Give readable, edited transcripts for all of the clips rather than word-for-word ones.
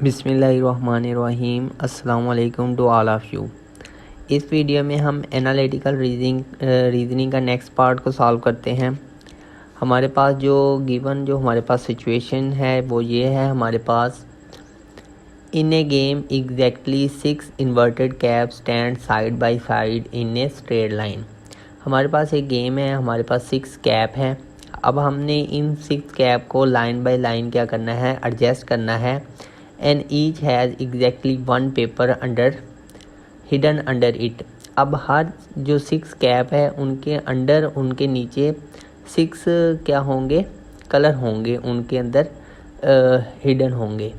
बिस्मिल्लाहिर्रहमानिर्रहीम। अस्सलाम वालेकुम टू ऑल ऑफ़ यू। इस वीडियो में हम एनालिटिकल रीजनिंग का नेक्स्ट पार्ट को सॉल्व करते हैं। हमारे पास जो हमारे पास सिचुएशन है वो ये है। हमारे पास in a game exactly 6 inverted cap stand side by side in a straight line. हमारे पास एक गेम है, हमारे पास 6 कैप हैं। अब हमने इन 6 कैप को लाइन बाय लाइन क्या करना है, एडजस्ट करना है। And each has exactly 1 paper hidden under it. अब हर जो 6 कैप है उनके अंडर, उनके नीचे 6 क्या होंगे, कलर होंगे, उनके अंदर हिडन होंगे।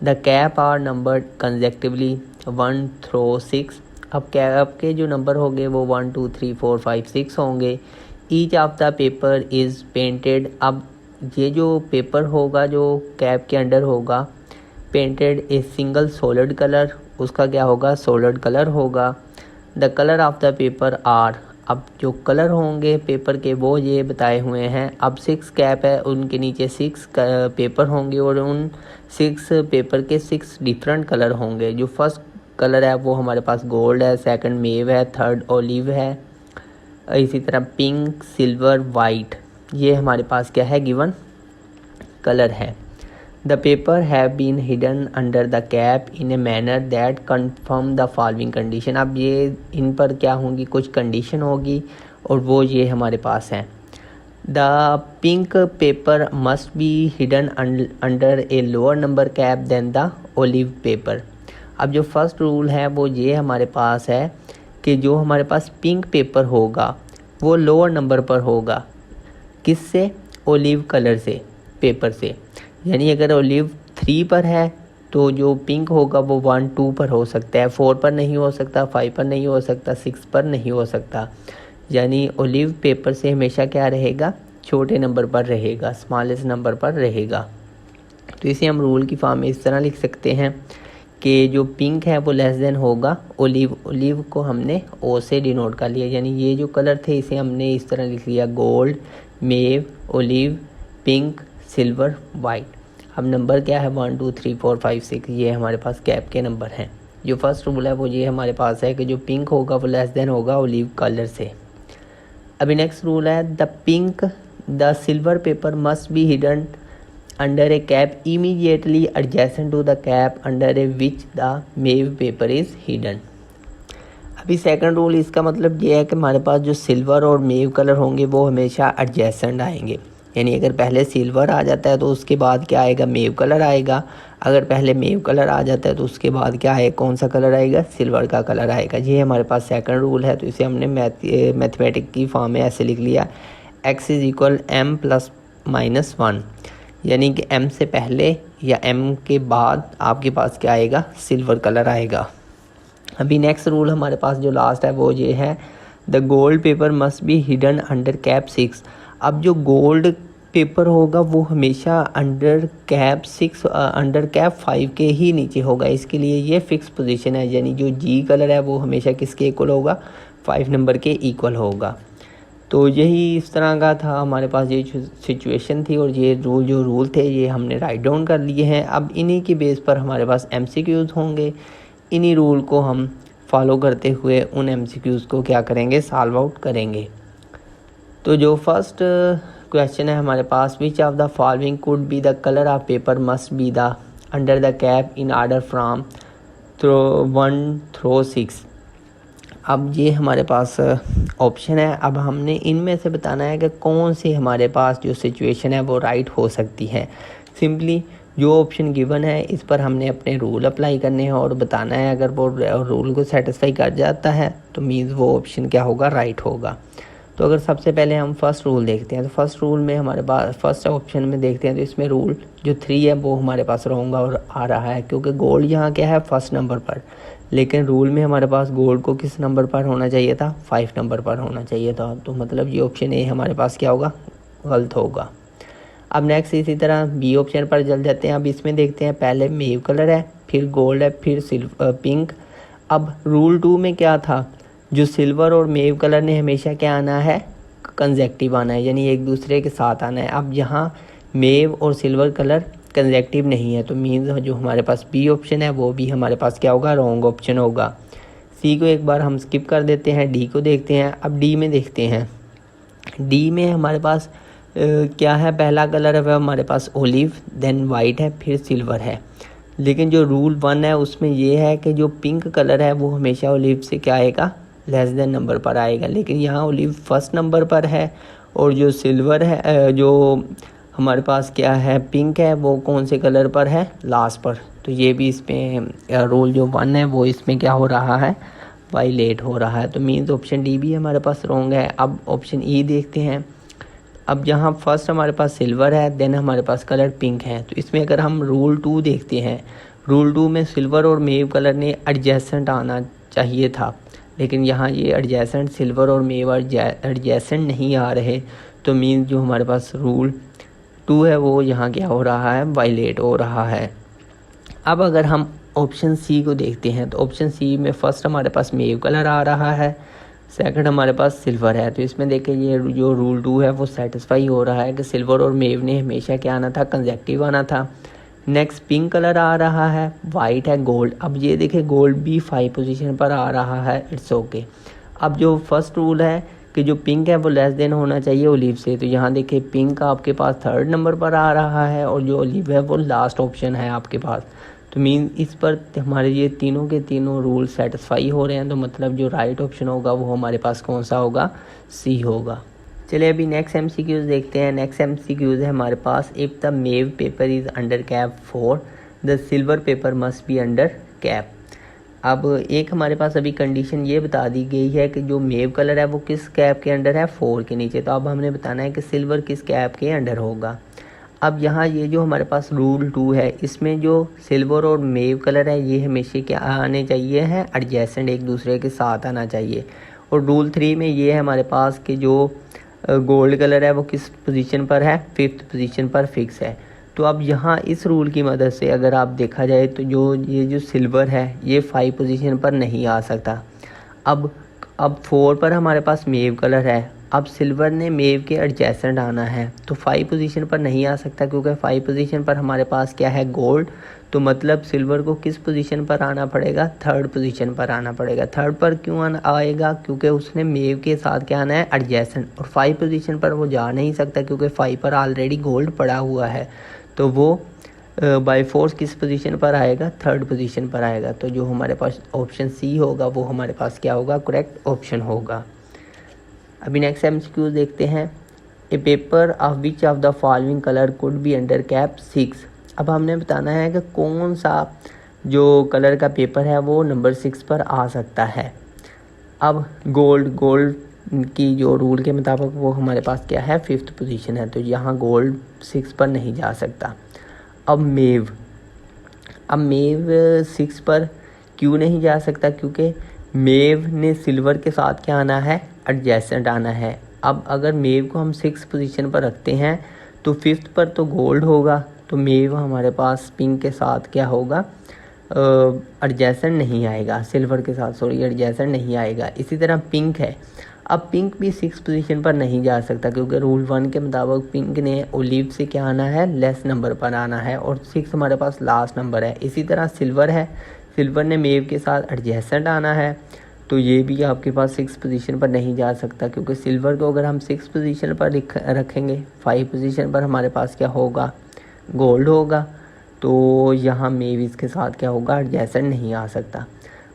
The cap are numbered consecutively 1 through 6। अब कैप के जो नंबर होंगे वो 1 2 3 4 5 6 होंगे। Each of the paper is painted. अब ये जो पेपर होगा जो कैप के अंडर होगा, painted a single solid colour, उसका क्या होगा, सॉलिड कलर होगा। The colour of the paper are. अब जो कलर होंगे पेपर के वो ये बताए हुए हैं। अब 6 कैप है, उनके नीचे 6 पेपर होंगे और उन 6 पेपर के 6 डिफरेंट कलर होंगे। जो फर्स्ट कलर है वो हमारे पास गोल्ड है, सेकंड मेव है, थर्ड ओलिव है, इसी तरह पिंक, सिल्वर, वाइट, ये हमारे पास क्या है, गिवन कलर है। The paper have been hidden under the cap in a manner that confirm the following condition. अब ये इन पर क्या होंगी, कुछ कंडीशन होगी और वो ये हमारे पास है। The pink paper must be hidden under a lower number cap then the olive paper. अब जो फर्स्ट रूल है वो ये हमारे पास है कि जो हमारे पास पिंक पेपर होगा वो लोअर नंबर पर होगा। किससे, ओलिव कलर से, पेपर से। यानी अगर ओलिव 3 पर है तो जो पिंक होगा वो 1 2 पर हो सकता है, 4 पर नहीं हो सकता, 5 पर नहीं हो सकता, 6 पर नहीं हो सकता। यानी ओलिव पेपर से हमेशा क्या रहेगा, छोटे नंबर पर रहेगा, स्मॉलेस्ट नंबर पर रहेगा। तो इसे हम रूल की फॉर्म में इस तरह लिख सकते हैं कि जो पिंक है वो लेस देन होगा ओलिव। ओलिव को हमने ओ से डिनोट कर लिया, यानी ये जो कलर थे इसे हमने इस तरह लिख लिया, गोल्ड, मेव, ओलिव, पिंक, सिल्वर, वाइट। अब नंबर क्या है, 1 2 3 4 5 6, ये हमारे पास कैप के नंबर हैं। जो फर्स्ट रूल है वो ये हमारे पास है कि जो पिंक होगा वो लेस देन होगा ओलिव कलर से। अभी नेक्स्ट रूल है, the silver paper must be hidden under a cap immediately adjacent to the cap under a which the mauve paper is hidden. अभी सेकंड रूल, इसका मतलब ये है कि हमारे पास जो सिल्वर और मेव कलर होंगे वो हमेशा एडजेसेंट आएंगे। यानी अगर पहले सिल्वर आ जाता है तो उसके बाद क्या आएगा, मेव कलर आएगा। अगर पहले मेव कलर आ जाता है तो उसके बाद क्या है, कौन सा कलर आएगा, सिल्वर का कलर आएगा। ये हमारे पास सेकंड रूल है। तो इसे हमने मैथमेटिक की फॉर्म में ऐसे लिख लिया, x is equal m plus minus 1। यानी कि m से पहले या m के बाद आपके पास क्या आएगा, सिल्वर कलर आएगा। अभी नेक्स्ट रूल हमारे पास जो लास्ट है वो ये है, the gold paper must be hidden under cap 6। अब जो गोल्ड पेपर होगा वो हमेशा अंडर कैप 5 के ही नीचे होगा। इसके लिए ये फिक्स पोजीशन है, यानी जो जी कलर है वो हमेशा किसके इक्वल होगा, 5 नंबर के इक्वल होगा। तो यही इस तरह का था हमारे पास, ये सिचुएशन थी और ये रूल थे ये हमने राइट डाउन कर लिए हैं। अब इन्हीं की बेस पर हमारे पास MCQs होंगे। इन्हीं रूल को हम फॉलो करते हुए उन MCQs को क्या करेंगे, सॉल्व आउट करेंगे। तो जो फर्स्ट क्वेश्चन है हमारे पास, which of the following could be the colour of paper must be the under the cap in order from 1 through 6। अब ये हमारे पास ऑप्शन है। अब हमने इनमें से बताना है कि कौन सी हमारे पास जो सिचुएशन है वो राइट हो सकती है। सिंपली जो ऑप्शन गिवन है इस पर हमने अपने रूल अप्लाई करने हैं और बताना है। अगर वो रूल को सेटिस्फाई कर जाता है तो मीन्स वो ऑप्शन क्या होगा, राइट होगा। तो अगर सबसे पहले हम फर्स्ट रूल देखते हैं तो फर्स्ट रूल में हमारे पास फर्स्ट ऑप्शन में देखते हैं तो इसमें रूल जो 3 है वो हमारे पास रॉन्ग और आ रहा है, क्योंकि गोल्ड यहाँ क्या है, फर्स्ट नंबर पर। लेकिन रूल में हमारे पास गोल्ड को किस नंबर पर होना चाहिए था, 5 नंबर पर होना चाहिए था। तो मतलब ये ऑप्शन ए हमारे पास क्या होगा, गलत होगा। अब नेक्स्ट इसी तरह बी ऑप्शन पर चल जाते हैं। अब इसमें देखते हैं, पहले मेव कलर है, फिर गोल्ड है, फिर पिंक। अब रूल 2 में क्या था, जो सिल्वर और मेव कलर ने हमेशा क्या आना है, कंसेक्टिव आना है, यानी एक दूसरे के साथ आना है। अब यहाँ मेव और सिल्वर कलर कंसेक्टिव नहीं है, तो मीन्स जो हमारे पास बी ऑप्शन है वो भी हमारे पास क्या होगा, रॉन्ग ऑप्शन होगा। सी को एक बार हम स्किप कर देते हैं, डी को देखते हैं। अब डी में देखते हैं, डी में हमारे पास क्या है, पहला कलर है वह हमारे पास ओलिव, देन वाइट है, फिर सिल्वर है। लेकिन जो रूल 1 है उसमें ये है कि जो पिंक कलर है वो हमेशा ओलिव से क्या आएगा, लेस देन नंबर पर आएगा। लेकिन यहाँ ओलिव फर्स्ट नंबर पर है और जो सिल्वर है, जो हमारे पास क्या है पिंक है, वो कौन से कलर पर है, लास्ट पर। तो ये भी इसमें रूल जो 1 है वो इसमें क्या हो रहा है, वायलेट हो रहा है। तो मीन्स ऑप्शन डी भी हमारे पास रॉन्ग है। अब ऑप्शन ई देखते हैं। अब यहाँ फर्स्ट हमारे पास सिल्वर है, देन हमारे पास कलर पिंक है। तो इसमें अगर हम रूल 2 देखते हैं, रूल 2 में सिल्वर और मेव कलर ने एडजेसेंट आना चाहिए था, लेकिन यहाँ ये एडजेसेंट सिल्वर और मेव एडजेसेंट नहीं आ रहे। तो मीन्स जो हमारे पास रूल 2 है वो यहाँ क्या हो रहा है, वायलेट हो रहा है। अब अगर हम ऑप्शन सी को देखते हैं, तो ऑप्शन सी में फर्स्ट हमारे पास मेव कलर आ रहा है, सेकंड हमारे पास सिल्वर है। तो इसमें देखिए ये जो रूल 2 है वो सेटिस्फाई हो रहा है कि सिल्वर और मेव ने हमेशा क्या आना था, कंसेक्टिव आना था। नेक्स्ट पिंक कलर आ रहा है, वाइट है, गोल्ड। अब ये देखिए गोल्ड भी 5 पोजीशन पर आ रहा है, इट्स ओके। अब जो फर्स्ट रूल है कि जो पिंक है वो लेस देन होना चाहिए ओलिव से, तो यहाँ देखिए पिंक आपके पास 3rd नंबर पर आ रहा है और जो ओलिव है वो लास्ट ऑप्शन है आपके पास। तो मीन इस पर हमारे ये तीनों के तीनों रूल सेटिस्फाई हो रहे हैं। तो मतलब जो राइट ऑप्शन होगा वो हमारे पास कौन सा होगा, सी होगा। चलिए अभी नेक्स्ट MCQs देखते हैं। नेक्स्ट MCQs है हमारे पास, if the mauve paper is under cap 4 the silver paper must be under cap. अब एक हमारे पास अभी कंडीशन ये बता दी गई है कि जो मेव कलर है वो किस कैप के अंडर है, 4 के नीचे। तो अब हमने बताना है कि सिल्वर किस कैप के अंडर होगा। अब यहाँ ये जो हमारे पास रूल 2 है इसमें जो सिल्वर और मेव कलर है ये हमेशा क्या आने चाहिए है, एडजेसेंट एक दूसरे के साथ आना चाहिए। और रूल 3 में ये है हमारे पास कि जो गोल्ड कलर है वो किस पोजीशन पर है, 5th पोजीशन पर फिक्स है। तो अब यहाँ इस रूल की मदद से अगर आप देखा जाए तो ये जो सिल्वर है ये 5 पोजीशन पर नहीं आ सकता। अब 4 पर हमारे पास मेव कलर है, अब सिल्वर ने मेव के एडजेसेंट आना है, तो 5 पोजीशन पर नहीं आ सकता क्योंकि 5 पोजीशन पर हमारे पास क्या है, गोल्ड। तो मतलब सिल्वर को किस पोजीशन पर आना पड़ेगा, 3rd पोजीशन पर आना पड़ेगा। 3rd पर क्यों आएगा, क्योंकि उसने मेव के साथ क्या आना है, एडजेसेंट। और 5 पोजीशन पर वो जा नहीं सकता क्योंकि 5 पर ऑलरेडी गोल्ड पड़ा हुआ है। तो वो बाय फोर्स किस पोजीशन पर आएगा, 3rd पोजीशन पर आएगा। तो जो हमारे पास ऑप्शन सी होगा वो हमारे पास क्या होगा, करेक्ट ऑप्शन होगा। अभी नेक्स्ट MCQ देखते हैं। A paper of which of the following colour could be under cap 6। अब हमने बताना है कि कौन सा जो कलर का पेपर है वो नंबर 6 पर आ सकता है। अब गोल्ड की जो रूल के मुताबिक वो हमारे पास क्या है, 5th पोजीशन है, तो यहाँ गोल्ड 6 पर नहीं जा सकता। अब मेव 6 पर क्यों नहीं जा सकता, क्योंकि मेव ने सिल्वर के साथ क्या आना है, एडजेसेंट आना है। अब अगर मेव को हम 6 पोजीशन पर रखते हैं तो 5th पर तो गोल्ड होगा, तो मेव हमारे पास पिंक के साथ क्या होगा, एडजेसेंट नहीं आएगा, सिल्वर के साथ सॉरी एडजेसेंट नहीं आएगा। इसी तरह पिंक है, अब पिंक भी 6 पोजीशन पर नहीं जा सकता क्योंकि रूल 1 के मुताबिक पिंक ने ओलिव से क्या आना है, लेस नंबर पर आना है और 6 हमारे पास लास्ट नंबर है। इसी तरह सिल्वर है, सिल्वर ने मेव के साथ एडजेसेंट आना है, तो ये भी आपके पास 6 पोजीशन पर नहीं जा सकता क्योंकि सिल्वर को अगर हम 6 पोजीशन पर रखेंगे, 5 पोजीशन पर हमारे पास क्या होगा, गोल्ड होगा। तो यहाँ मेव इसके साथ क्या होगा, एडजेसेंट नहीं आ सकता।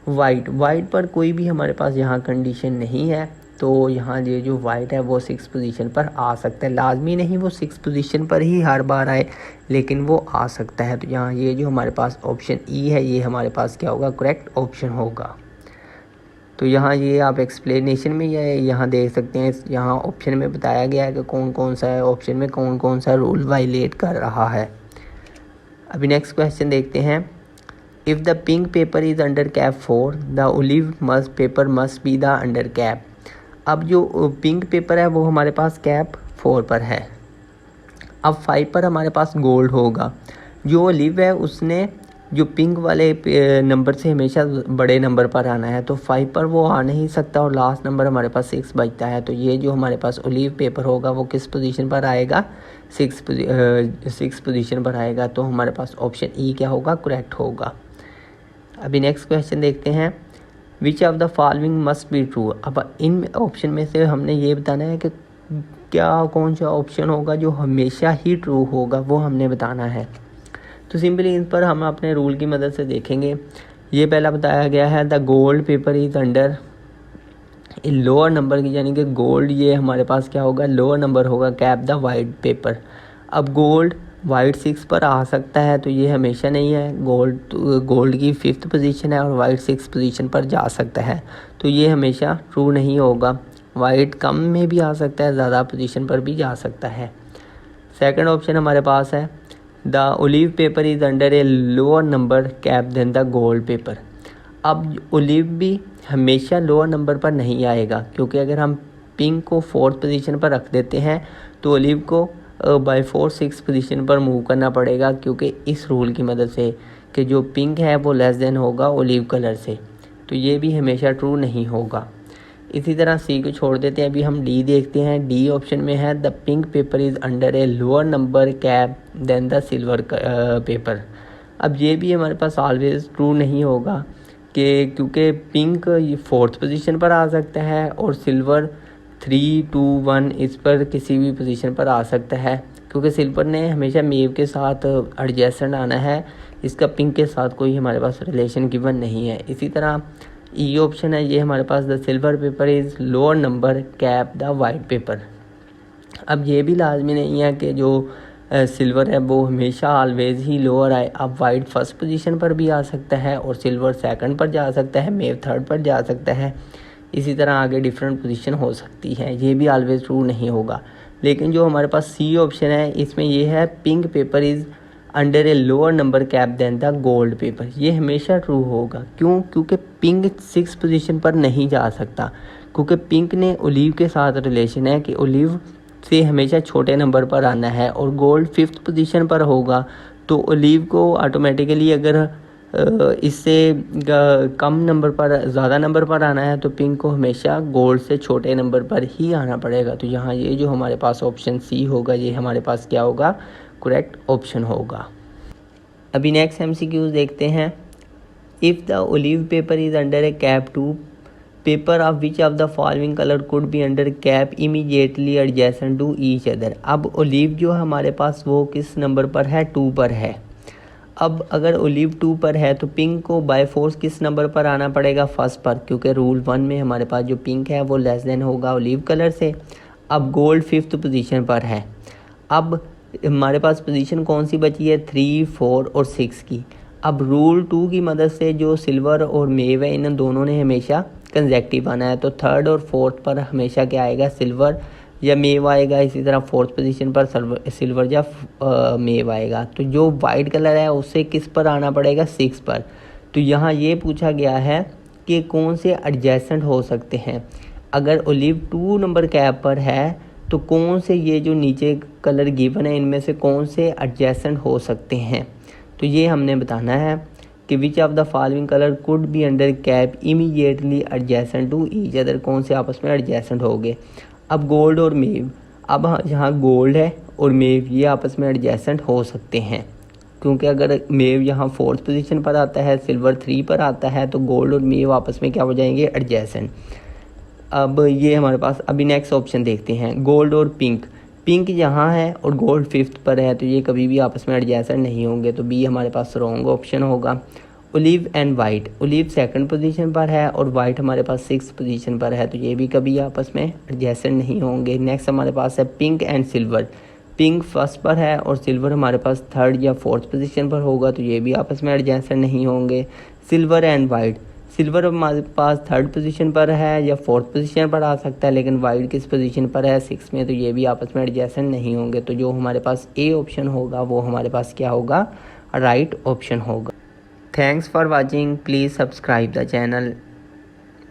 वाइट पर कोई भी हमारे पास यहाँ कंडीशन नहीं है, तो यहाँ ये जो वाइट है वो 6 पोजीशन पर आ सकता है। लाजमी नहीं वो 6 पोजीशन पर ही हर बार आए, लेकिन वो आ सकता है। तो यहाँ ये जो हमारे पास ऑप्शन ई है ये हमारे पास क्या होगा, करेक्ट ऑप्शन होगा। तो यहाँ ये आप एक्सप्लेनेशन में यहाँ देख सकते हैं, यहाँ ऑप्शन में बताया गया है कि कौन कौन सा है, ऑप्शन में कौन कौन सा रूल वायलेट कर रहा है। अभी नेक्स्ट क्वेश्चन देखते हैं। If the pink paper is under cap 4 the olive paper must be the under cap. अब जो पिंक पेपर है वो हमारे पास कैप 4 पर है। अब 5 पर हमारे पास गोल्ड होगा, जो ओलिव है उसने जो पिंक वाले नंबर से हमेशा बड़े नंबर पर आना है, तो 5 पर वो आ नहीं सकता और लास्ट नंबर हमारे पास 6 बचता है। तो ये जो हमारे पास ओलिव पेपर होगा वो किस पोजीशन पर आएगा, 6 पोजीशन पर आएगा। तो हमारे पास ऑप्शन ई क्या होगा, करेक्ट होगा। अभी नेक्स्ट क्वेश्चन देखते हैं, विच of the following must be true. अब इन ऑप्शन में से हमने ये बताना है कि क्या कौन सा ऑप्शन होगा जो हमेशा ही ट्रू होगा, वो हमने बताना है। तो सिंपली इन पर हम अपने रूल की मदद से देखेंगे। ये पहला बताया गया है, the gold paper is under a lower number, यानी कि गोल्ड ये हमारे पास क्या होगा, लोअर नंबर होगा, कैप द वाइट पेपर। अब गोल्ड वाइट 6 पर आ सकता है, तो ये हमेशा नहीं है। गोल्ड की 5th पोजीशन है और वाइट 6 पोजीशन पर जा सकता है, तो ये हमेशा ट्रू नहीं होगा। वाइट कम में भी आ सकता है, ज़्यादा पोजीशन पर भी जा सकता है। सेकंड ऑप्शन हमारे पास है, the olive paper is under a lower number cap then the gold paper. अब ओलिव भी हमेशा लोअर नंबर पर नहीं आएगा, क्योंकि अगर हम पिंक को 4th पोजीशन पर रख देते हैं तो ओलिव को बाय 6 पोजीशन पर मूव करना पड़ेगा, क्योंकि इस रूल की मदद से कि जो पिंक है वो लेस देन होगा ओलिव कलर से, तो ये भी हमेशा ट्रू नहीं होगा। इसी तरह सी को छोड़ देते हैं। अभी हम डी देखते हैं। डी ऑप्शन में है, the pink paper is under a lower number cap then the silver paper. अब ये भी हमारे पास ऑलवेज ट्रू नहीं होगा, कि क्योंकि पिंक ये 4th पोजीशन पर आ सकता है और सिल्वर 3, 2, 1 इस पर किसी भी पोजीशन पर आ सकता है, क्योंकि सिल्वर ने हमेशा मेव के साथ एडजेसेंट आना है, इसका पिंक के साथ कोई हमारे पास रिलेशन गिवन नहीं है। इसी तरह ई ऑप्शन है, ये हमारे पास the silver paper is lower number cap the white paper. अब ये भी लाजमी नहीं है कि जो सिल्वर है वो हमेशा ऑलवेज ही लोअर आए। अब वाइट 1st पोजीशन पर भी आ सकता है और सिल्वर 2nd पर जा सकता है, मेव 3rd पर जा सकता है। इसी तरह आगे डिफरेंट पोजीशन हो सकती है, ये भी ऑलवेज ट्रू नहीं होगा। लेकिन जो हमारे पास सी ऑप्शन है, इसमें ये है, pink paper is under a lower number cap then the gold paper. ये हमेशा ट्रू होगा। क्यों? क्योंकि पिंक 6 पोजीशन पर नहीं जा सकता, क्योंकि पिंक ने ओलिव के साथ रिलेशन है कि ओलिव से हमेशा छोटे नंबर पर आना है, और गोल्ड 5th पोजीशन पर होगा, तो ओलिव को ऑटोमेटिकली अगर इससे कम नंबर पर ज़्यादा नंबर पर आना है तो पिंक को हमेशा गोल्ड से छोटे नंबर पर ही आना पड़ेगा। तो यहाँ ये जो हमारे पास ऑप्शन सी होगा, ये हमारे पास क्या होगा, करेक्ट ऑप्शन होगा। अभी नेक्स्ट MCQs देखते हैं। If the olive paper is under a cap 2 paper of which of the following colour could be under cap immediately adjacent to each other. अब ओलिव जो हमारे पास वो किस नंबर पर है, 2 पर है। अब अगर ओलिव 2 पर है तो पिंक को बाय फोर्स किस नंबर पर आना पड़ेगा, 1st पर, क्योंकि रूल 1 में हमारे पास जो पिंक है वो लेस देन होगा ओलिव कलर से। अब गोल्ड 5th पोजीशन पर है। अब हमारे पास पोजीशन कौन सी बची है, 3, 4 और 6 की। अब रूल 2 की मदद से जो सिल्वर और मेव है, इन दोनों ने हमेशा कंसेक्टिव आना है, तो 3rd और 4th पर हमेशा क्या आएगा, सिल्वर या मेव आएगा। इसी तरह 4th पोजीशन पर सिल्वर या मेव आएगा। तो जो वाइट कलर है उससे किस पर आना पड़ेगा, 6 पर। तो यहाँ ये पूछा गया है कि कौन से एडजेसेंट हो सकते हैं। अगर ओलिव 2 नंबर कैप पर है तो कौन से ये जो नीचे कलर गिवन है इनमें से कौन से एडजेसेंट हो सकते हैं, तो ये हमने बताना है कि which of the following colour could be under cap immediately adjacent to each other, कौन से आपस में एडजेसेंट होंगे। अब गोल्ड और मेव, अब यहाँ गोल्ड है और मेव ये आपस में एडजेसेंट हो सकते हैं, क्योंकि अगर मेव यहाँ 4th पोजीशन पर आता है, सिल्वर 3 पर आता है, तो गोल्ड और मेव आपस में क्या हो जाएंगे, एडजेसेंट। अब ये हमारे पास, अभी नेक्स्ट ऑप्शन देखते हैं, गोल्ड और पिंक। पिंक यहाँ है और गोल्ड 5th पर है, तो ये कभी भी आपस में एडजेसेंट नहीं होंगे, तो बी हमारे पास रॉन्ग ऑप्शन होगा। Olive and white, olive 2nd position पर है और वाइट हमारे पास 6th पोजीशन पर है, तो ये भी कभी आपस में एडजेसेंट नहीं होंगे। नेक्स्ट हमारे पास है pink and silver. Pink 1st पर है और सिल्वर हमारे पास 3rd या 4th पोजीशन पर होगा, तो ये भी आपस में एडजेसेंट नहीं होंगे। सिल्वर एंड वाइट, सिल्वर हमारे पास 3rd पोजीशन पर है या 4th पोजीशन पर आ सकता है, लेकिन वाइट किस पोजीशन पर है, 6 में, तो ये भी आपस में एडजेसेंट नहीं होंगे। तो जो हमारे पास ए ऑप्शन होगा वो हमारे पास क्या होगा, राइट ऑप्शन होगा। Thanks for watching, please subscribe the channel.